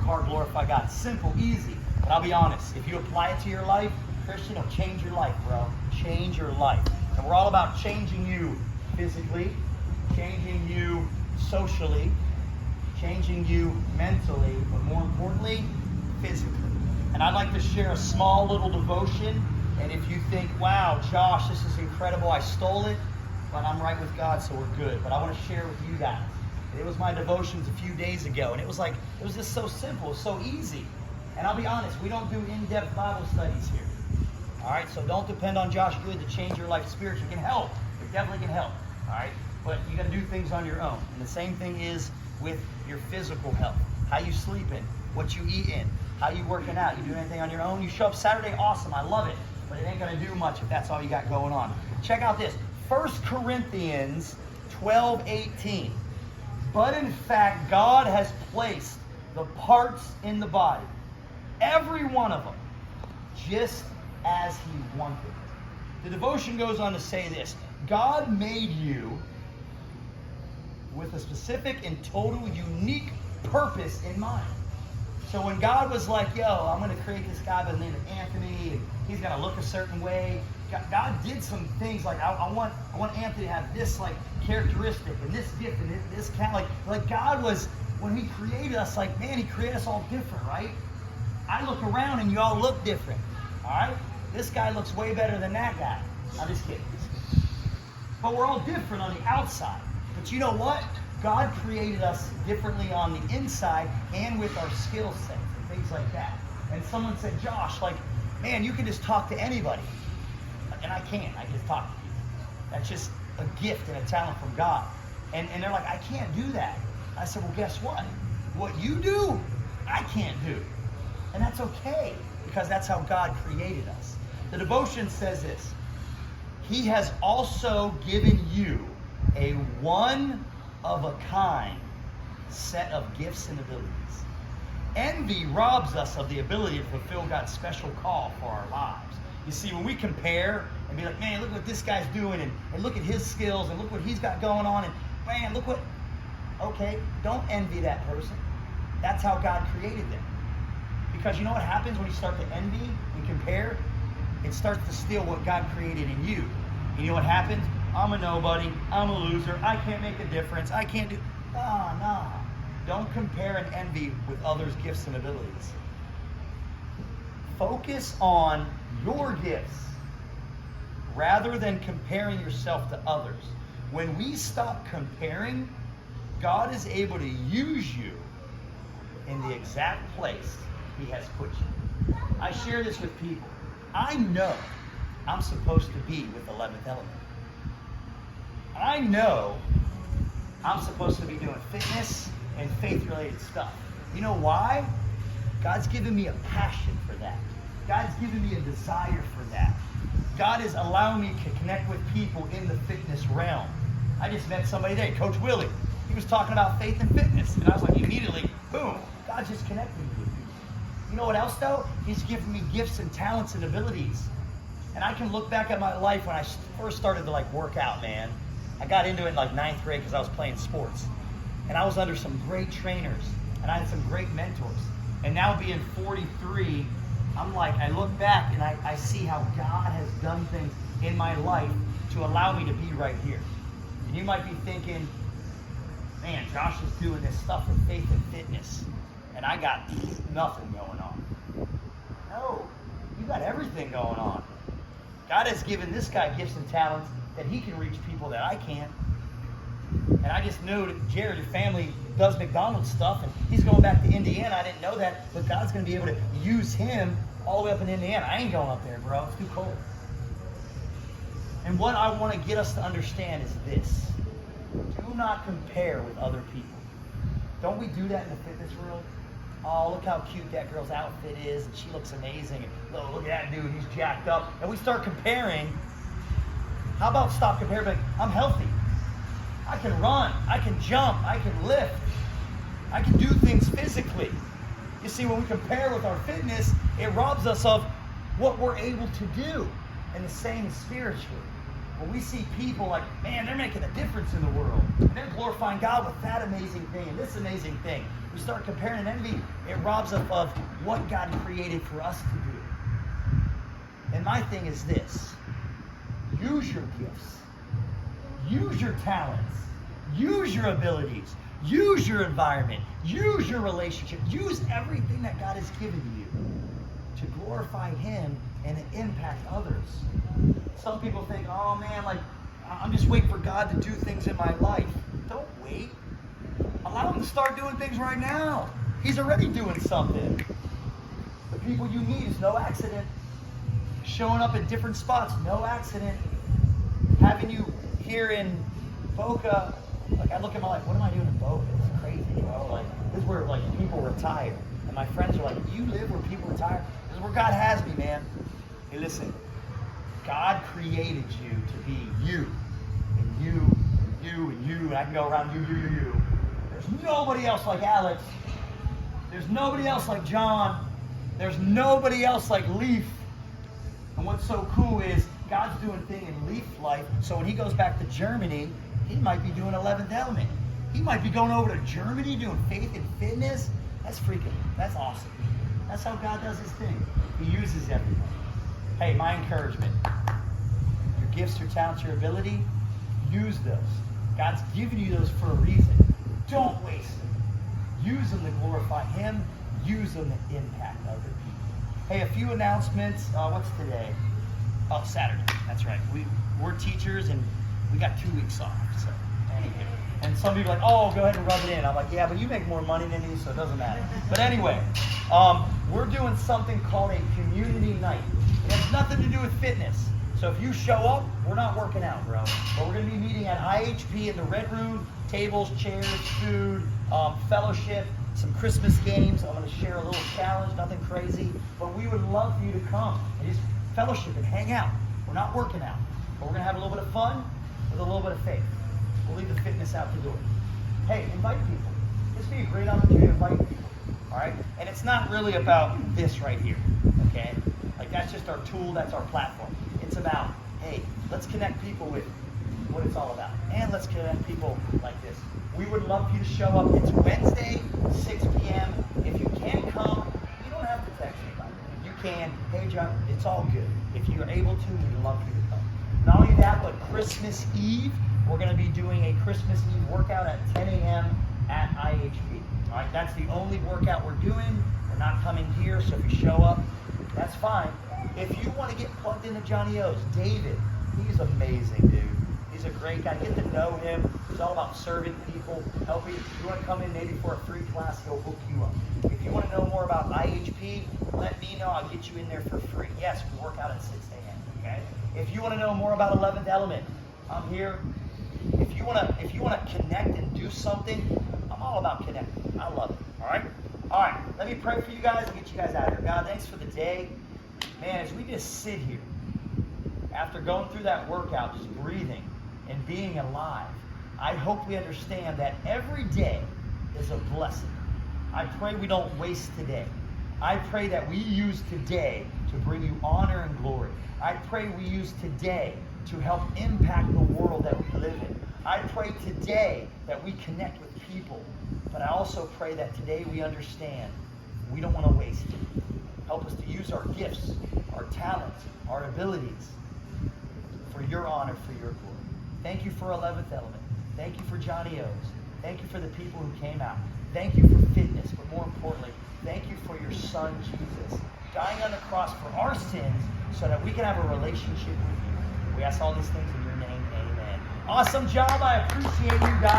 hard, glorify God. Simple, easy. But I'll be honest, if you apply it to your life, Christian, it'll change your life, bro. Change your life. And we're all about changing you physically, changing you socially, changing you mentally, but more importantly, physically. And I'd like to share a small little devotion. And if you think, wow, Josh, this is incredible, I stole it, but I'm right with God, so we're good. But I want to share with you guys. It was my devotions a few days ago, and it was just so simple, so easy. And I'll be honest, we don't do in-depth Bible studies here. All right, so don't depend on Josh Good to change your life spiritually. It can help. It definitely can help. All right, but you got to do things on your own. And the same thing is with your physical health. How you sleeping, what you eating, how you working out. You doing anything on your own? You show up Saturday, awesome, I love it. But it ain't going to do much if that's all you got going on. Check out this. 1 Corinthians 12:18. But in fact, God has placed the parts in the body, every one of them, just as He wanted. The devotion goes on to say this. God made you with a specific and total unique purpose in mind. So when God was like, yo, I'm going to create this guy by the name of Anthony, and he's going to look a certain way, God did some things like, I want Anthony to have this like characteristic and this gift and this kind of like God was, when He created us, like, man, He created us all different, right? I look around and you all look different, all right? This guy looks way better than that guy. I'm just kidding. But we're all different on the outside. But you know what? God created us differently on the inside and with our skill sets and things like that. And someone said, Josh, like, man, you can just talk to anybody. And I can't. I just talk to people. That's just a gift and a talent from God. And they're like, I can't do that. I said, well, guess what? What you do, I can't do. And that's okay, because that's how God created us. The devotion says this. He has also given you a one-of-a-kind set of gifts and abilities. Envy robs us of the ability to fulfill God's special call for our lives. You see, when we compare and be like, man, look what this guy's doing, and look at his skills, and look what he's got going on, and man, look what... Okay, don't envy that person. That's how God created them. Because you know what happens when you start to envy and compare? It starts to steal what God created in you. And you know what happens? I'm a nobody. I'm a loser. I can't make a difference. I can't do... No. Don't compare and envy with others' gifts and abilities. Focus on your gifts rather than comparing yourself to others. When we stop comparing, God is able to use you in the exact place He has put you. I share this with people. I know I'm supposed to be with 11th Element. I know I'm supposed to be doing fitness and faith-related stuff. You know why? God's given me a passion for that. God's given me a desire for that. God is allowing me to connect with people in the fitness realm. I just met somebody today, Coach Willie. He was talking about faith and fitness. And I was like, immediately, boom, God just connected me with people. You know what else, though? He's given me gifts and talents and abilities. And I can look back at my life when I first started to work out, man. I got into it in 9th grade because I was playing sports. And I was under some great trainers. And I had some great mentors. And now being 43, I'm like, I look back and I see how God has done things in my life to allow me to be right here. And you might be thinking, man, Josh is doing this stuff with faith and fitness, and I got nothing going on. No, you got everything going on. God has given this guy gifts and talents that he can reach people that I can't. And I just knew that Jared, your family, does McDonald's stuff, and he's going back to Indiana. I didn't know that, but God's going to be able to use him all the way up in Indiana. I ain't going up there, bro. It's too cold. And what I want to get us to understand is this. Do not compare with other people. Don't we do that in the fitness world? Oh, look how cute that girl's outfit is, and she looks amazing. And oh, look at that dude, he's jacked up. And we start comparing. How about stop comparing? Like, I'm healthy. I can run. I can jump. I can lift. I can do things physically. You see, when we compare with our fitness, it robs us of what we're able to do. And the same is spiritually. When we see people like, man, they're making a difference in the world. And they're glorifying God with that amazing thing and this amazing thing. we start comparing and envy, it robs us of what God created for us to do. And my thing is this: use your gifts, use your talents, use your abilities, use your environment, use your relationship, use everything that God has given you to glorify Him and impact others. Some people think, oh man, like, I'm just waiting for God to do things in my life. Don't wait. Allow Him to start doing things right now. He's already doing something. The people you meet is no accident. Showing up in different spots, no accident. Having you here in Boca, like, I look at my life, what am I doing in Boca? It's crazy, bro. Like, this is where, like, people retire. And my friends are like, you live where people retire? This is where God has me, man. Hey, listen. God created you to be you. And you, and I can go around you. There's nobody else like Alex. There's nobody else like John. There's nobody else like Leaf. And what's so cool is God's doing thing in Leaf's life, so when he goes back to Germany, he might be doing 11th Element. He might be going over to Germany doing faith and fitness. That's awesome. That's how God does his thing. He uses everyone. Hey, my encouragement. Your gifts, your talents, your ability, use those. God's given you those for a reason. Don't waste them. Use them to glorify Him. Use them to impact other people. Hey, a few announcements. What's today? Oh, Saturday. That's right. We're teachers and we got 2 weeks off. So, anyway. And some people are like, oh, go ahead and rub it in. I'm like, yeah, but you make more money than me, so it doesn't matter. But anyway, we're doing something called a community night. It has nothing to do with fitness. So if you show up, we're not working out, bro. But we're going to be meeting at IHP in the Red Room, tables, chairs, food, fellowship, some Christmas games. I'm going to share a little challenge, nothing crazy. But we would love for you to come and just fellowship and hang out. We're not working out. But we're going to have a little bit of fun with a little bit of faith. We'll leave the fitness out the door. Hey, invite people. This would be a great opportunity to invite people. All right? And it's not really about this right here. Okay? Like, that's just our tool. That's our platform. It's about, hey, let's connect people with what it's all about. And let's connect people like this. We would love for you to show up. It's Wednesday, 6 p.m. If you can't come, you don't have to text anybody. You can. Hey, John, it's all good. If you're able to, we'd love for you to come. Not only that, but Christmas Eve, we're going to be doing a Christmas Eve workout at 10 a.m. at IHP. All right, that's the only workout we're doing. We're not coming here, so if you show up, that's fine. If you want to get plugged into Johnny O's, David, he's amazing, dude. He's a great guy. Get to know him. He's all about serving people, helping. If you want to come in maybe for a free class, he'll hook you up. If you want to know more about IHP, let me know. I'll get you in there for free. Yes, we work out at 6 a.m., okay? If you want to know more about 11th Element, I'm here. If you want to connect and do something, I'm all about connecting. I love it. All right? All right. Let me pray for you guys and get you guys out of here. God, thanks for the day. Man, as we just sit here, after going through that workout, just breathing and being alive, I hope we understand that every day is a blessing. I pray we don't waste today. I pray that we use today to bring you honor and glory. I pray we use today to help impact the world that we live in. I pray today that we connect with people, but I also pray that today we understand we don't want to waste it. Help us to use our gifts, our talents, our abilities for your honor, for your glory. Thank you for 11th Element. Thank you for Johnny O's. Thank you for the people who came out. Thank you for fitness, but more importantly, thank you for your son, Jesus, dying on the cross for our sins so that we can have a relationship with you. We ask all these things in your name. Amen. Awesome job. I appreciate you guys.